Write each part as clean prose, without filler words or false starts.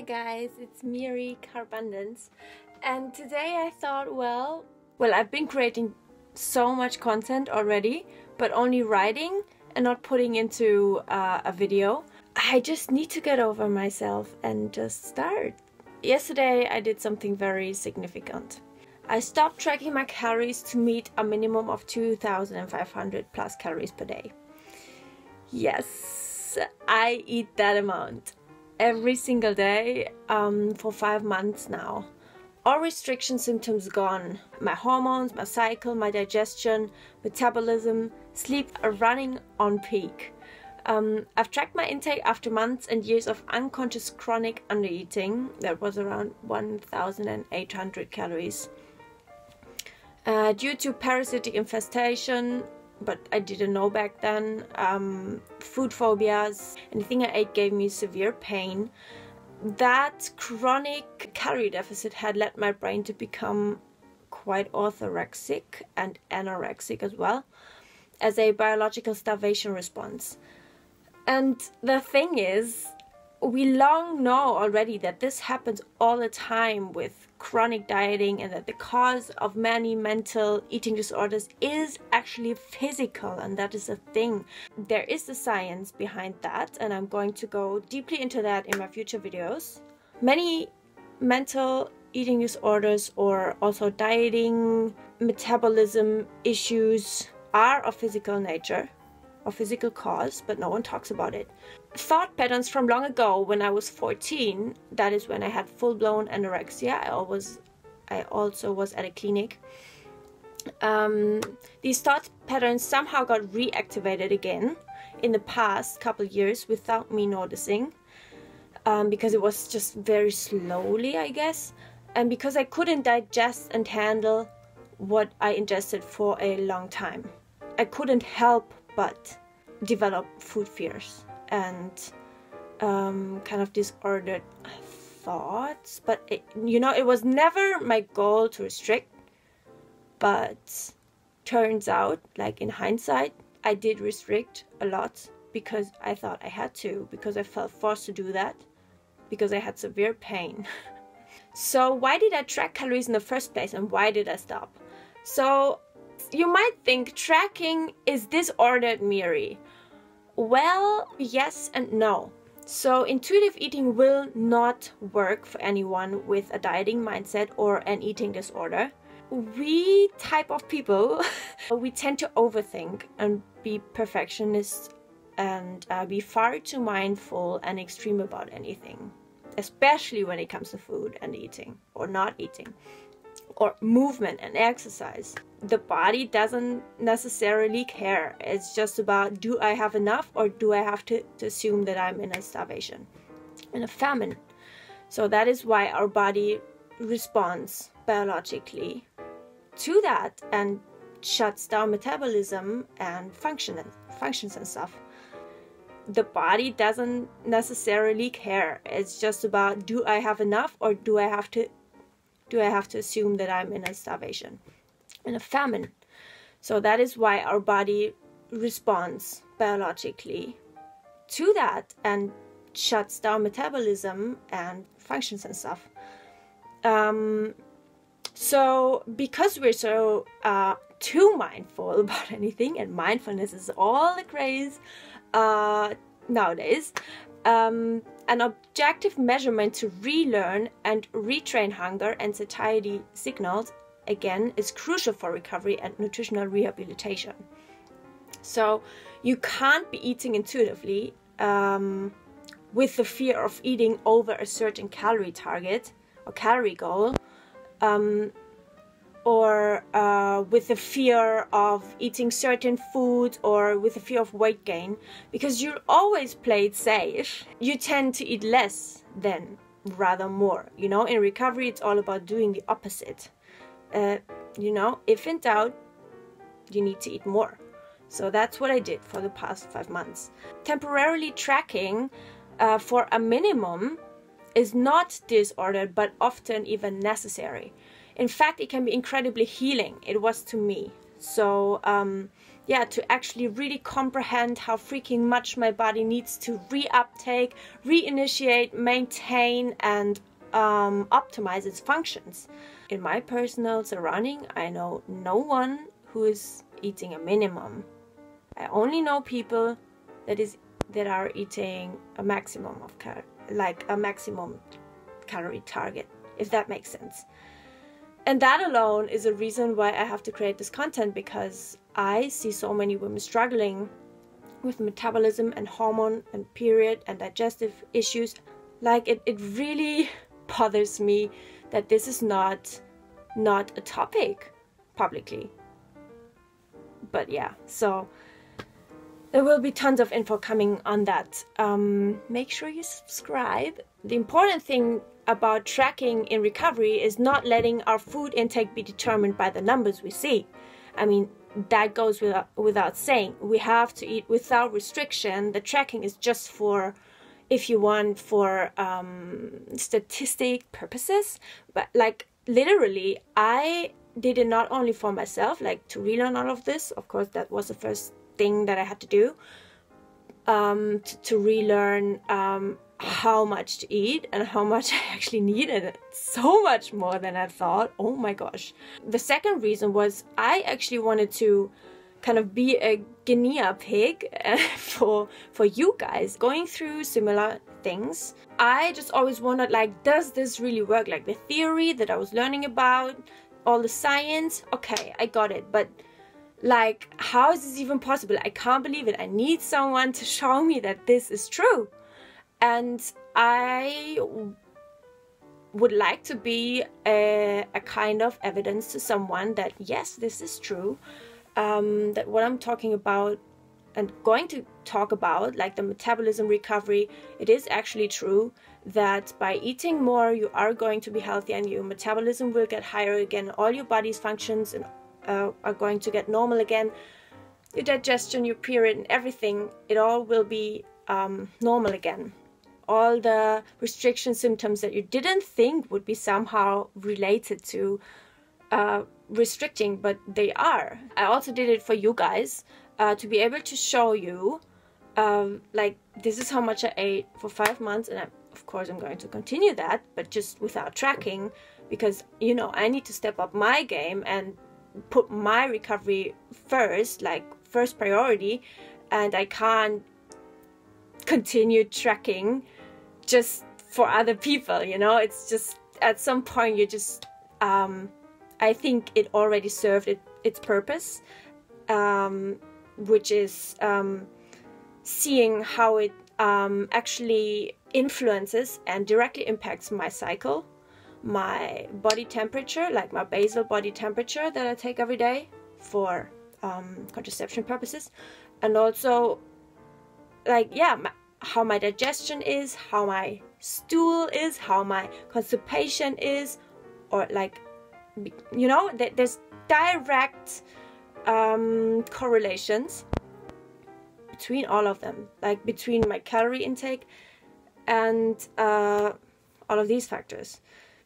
guys, it's Miri Carbundance, and today I thought, well, I've been creating so much content already, but only writing and not putting into a video. I just need to get over myself and just start. Yesterday I did something very significant. I stopped tracking my calories to meet a minimum of 2,500 plus calories per day. Yes, I eat that amount every single day for 5 months now. All restriction symptoms gone. My hormones, my cycle, my digestion, metabolism, sleep are running on peak. I've tracked my intake after months and years of unconscious chronic undereating. That was around 1,800 calories. Due to parasitic infestation, but I didn't know back then, food phobias, anything I ate gave me severe pain. That chronic calorie deficit had led my brain to become quite orthorexic and anorexic as well, as a biological starvation response. And the thing is, we long know already that this happens all the time with chronic dieting, and that the cause of many mental eating disorders is actually physical, and that is a thing. There is the science behind that, and I'm going to go deeply into that in my future videos. Many mental eating disorders or also dieting, metabolism issues are of physical nature, of physical cause, but no one talks about it. Thought patterns from long ago, when I was 14, that is when I had full-blown anorexia. I also was at a clinic. These thought patterns somehow got reactivated again in the past couple years without me noticing, because it was just very slowly, I guess, and because I couldn't digest and handle what I ingested for a long time. I couldn't help but develop food fears and kind of disordered thoughts. But it was never my goal to restrict, but turns out, like in hindsight, I did restrict a lot because I thought I had to, because I felt forced to do that, because I had severe pain. So why did I track calories in the first place, and why did I stop? So you might think tracking is disordered, Miri. Well, yes and no. So intuitive eating will not work for anyone with a dieting mindset or an eating disorder. We type of people, we tend to overthink and be perfectionists and be far too mindful and extreme about anything, especially when it comes to food and eating or not eating, or movement and exercise. The body doesn't necessarily care. It's just about, do I have enough, or do I have to assume that I'm in a starvation, in a famine? So that is why our body responds biologically to that and shuts down metabolism and functions and stuff. The body doesn't necessarily care. It's just about, do I have enough, or do I have to assume that I'm in a starvation, in a famine? So that is why our body responds biologically to that and shuts down metabolism and functions and stuff. So because we're so too mindful about anything, and mindfulness is all the craze nowadays, an objective measurement to relearn and retrain hunger and satiety signals, again, is crucial for recovery and nutritional rehabilitation. So you can't be eating intuitively with the fear of eating over a certain calorie target or calorie goal, or with the fear of eating certain foods, or with the fear of weight gain, because you'll always play it safe. You tend to eat less than rather more. In recovery, it's all about doing the opposite. If in doubt, you need to eat more. So that's what I did for the past 5 months. Temporarily tracking for a minimum is not disordered, but often even necessary. In fact, it can be incredibly healing. It was to me. So yeah, to actually really comprehend how freaking much my body needs to reuptake, reinitiate, maintain, and optimize its functions. In my personal surrounding, I know no one who is eating a minimum. I only know people that are eating a maximum of a maximum calorie target, if that makes sense. And that alone is a reason why I have to create this content, because I see so many women struggling with metabolism and hormone and period and digestive issues. Like it really bothers me that this is not a topic publicly. But yeah, so there will be tons of info coming on that. Make sure you subscribe. The important thing about tracking in recovery is not letting our food intake be determined by the numbers we see. I mean, that goes without saying. We have to eat without restriction. The tracking is just for, if you want, for statistic purposes. But like literally, I did it not only for myself, like to relearn all of this. Of course, that was the first thing that I had to do, to relearn how much to eat and how much I actually needed. So much more than I thought. Oh my gosh. The second reason was I actually wanted to kind of be a guinea pig for you guys going through similar things. I just always wondered, like, does this really work? Like the theory that I was learning about, all the science, okay, I got it, but like, how is this even possible? I can't believe it. I need someone to show me that this is true. And I would like to be a kind of evidence to someone that yes, this is true. That what I'm talking about and going to talk about, like the metabolism recovery, it is actually true that by eating more, you are going to be healthy and your metabolism will get higher again. All your body's functions and are going to get normal again. Your digestion, your period, and everything, it all will be normal again. All the restriction symptoms that you didn't think would be somehow related to restricting, but they are. I also did it for you guys, to be able to show you, like, this is how much I ate for 5 months, and of course I'm going to continue that, but just without tracking, because, you know, I need to step up my game and put my recovery first, like first priority, and I can't continue tracking just for other people, you know. It's just at some point you just I think it already served its purpose, which is seeing how it actually influences and directly impacts my cycle, my body temperature, like my basal body temperature that I take every day for contraception purposes, and also like, yeah, how my digestion is, how my stool is, how my constipation is, or like, you know, there's direct correlations between all of them, like between my calorie intake and all of these factors.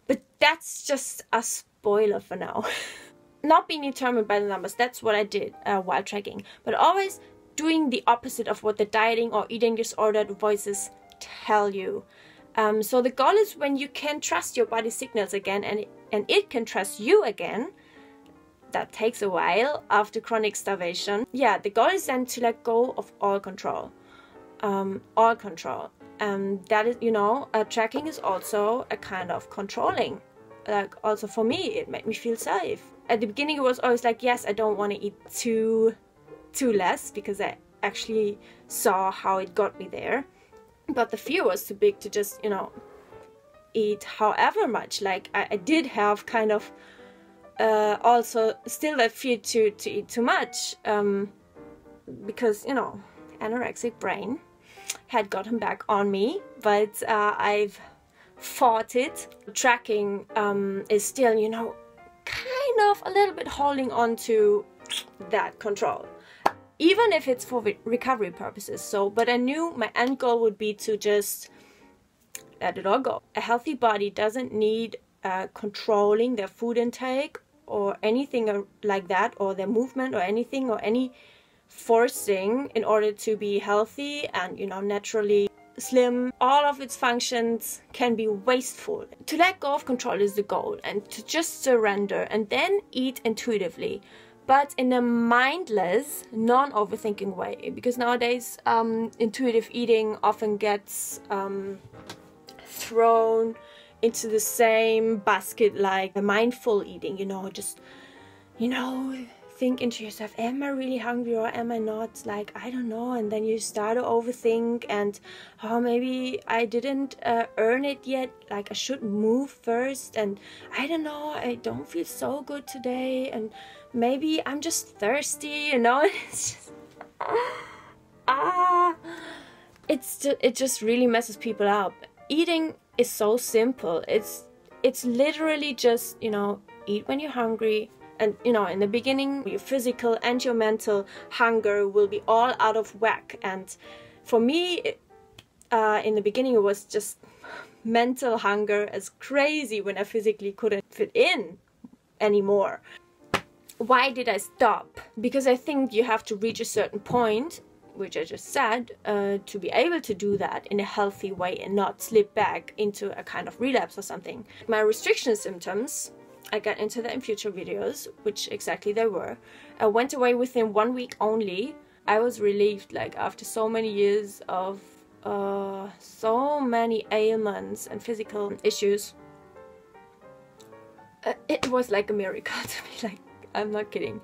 But that's just a spoiler for now. Not being determined by the numbers, that's what I did while tracking, but always doing the opposite of what the dieting or eating disordered voices tell you. So the goal is when you can trust your body signals again, and it can trust you again. That takes a while after chronic starvation. Yeah, the goal is then to let go of all control. All control. That is, you know, tracking is also a kind of controlling. Like, also for me, it made me feel safe. At the beginning, it was always like, yes, I don't want to eat too less, because I actually saw how it got me there. But the fear was too big to just, you know, eat however much. Like, I did have kind of also still that fear to eat too much, because, you know, anorexic brain had gotten back on me, but I've fought it. Tracking is still, you know, kind of a little bit holding on to that control, even if it's for recovery purposes. So, but I knew my end goal would be to just let it all go. A healthy body doesn't need controlling their food intake or anything like that, or their movement or anything, or any forcing in order to be healthy and, you know, naturally slim. All of its functions can be wasteful. To let go of control is the goal, and to just surrender and then eat intuitively, but in a mindless, non-overthinking way, because nowadays intuitive eating often gets thrown into the same basket like the mindful eating, you know, just, you know, think into yourself, am I really hungry or am I not? Like, I don't know. And then you start to overthink and, oh, maybe I didn't earn it yet. Like, I should move first. And I don't know, I don't feel so good today. And maybe I'm just thirsty, you know? It's just, it just really messes people up. Eating is so simple. It's literally just, you know, eat when you're hungry. And, you know, in the beginning, your physical and your mental hunger will be all out of whack. And for me, in the beginning, it was just mental hunger as crazy when I physically couldn't fit in anymore. Why did I stop? Because I think you have to reach a certain point, which I just said, to be able to do that in a healthy way and not slip back into a kind of relapse or something. My restriction symptoms, I got into that in future videos, which exactly they were. I went away within 1 week only. I was relieved, like, after so many years of so many ailments and physical issues. It was like a miracle to me, like, I'm not kidding.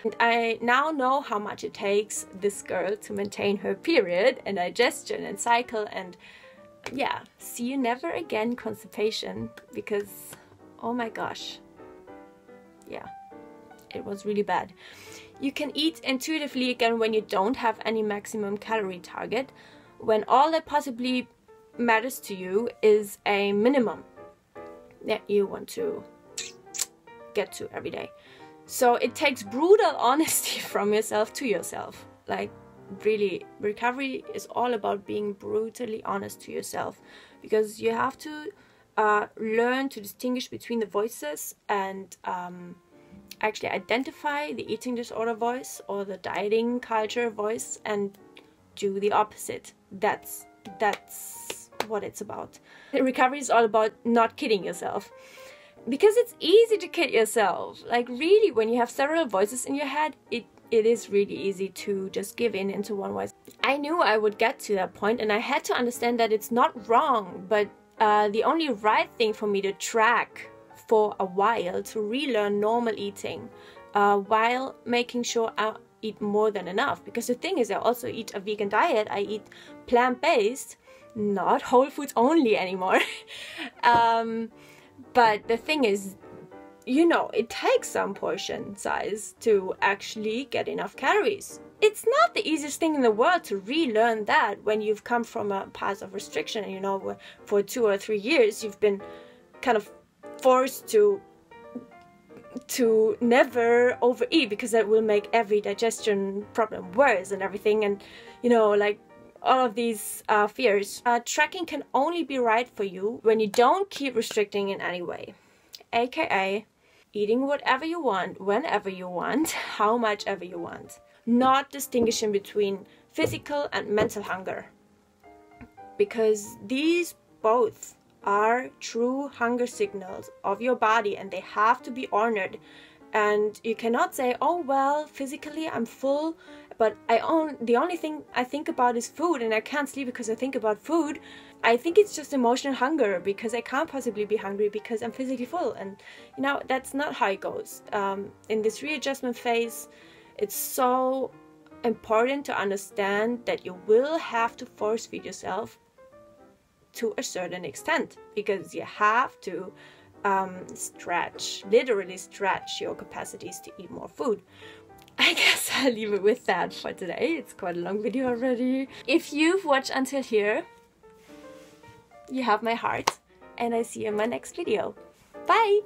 And I now know how much it takes this girl to maintain her period and digestion and cycle, and yeah, see you never again constipation, because oh my gosh, yeah, it was really bad. You can eat intuitively again when you don't have any maximum calorie target, when all that possibly matters to you is a minimum that you want to get to every day. So it takes brutal honesty from yourself to yourself. Like, really, recovery is all about being brutally honest to yourself, because you have to learn to distinguish between the voices and actually identify the eating disorder voice or the dieting culture voice and do the opposite. That's what it's about. Recovery is all about not kidding yourself, because it's easy to kid yourself. Like, really, when you have several voices in your head, it is really easy to just give in into one voice. I knew I would get to that point, and I had to understand that it's not wrong, but the only right thing for me to track for a while, to relearn normal eating while making sure I eat more than enough. Because the thing is, I also eat a vegan diet. I eat plant-based, not whole foods only anymore. But the thing is, you know, it takes some portion size to actually get enough calories. It's not the easiest thing in the world to relearn that when you've come from a path of restriction, you know, for 2 or 3 years you've been kind of forced to never overeat, because that will make every digestion problem worse and everything, and, you know, like, all of these fears. Tracking can only be right for you when you don't keep restricting in any way, aka eating whatever you want, whenever you want, how much ever you want, not distinguishing between physical and mental hunger, because these both are true hunger signals of your body, and they have to be honored. And you cannot say, oh well, physically I'm full, but the only thing I think about is food, and I can't sleep because I think about food. I think it's just emotional hunger, because I can't possibly be hungry because I'm physically full. And, you know, that's not how it goes. In this readjustment phase, it's so important to understand that you will have to force feed yourself to a certain extent, because you have to literally stretch your capacities to eat more food. I guess I'll leave it with that for today. It's quite a long video already. If you've watched until here, you have my heart, and I see you in my next video. Bye!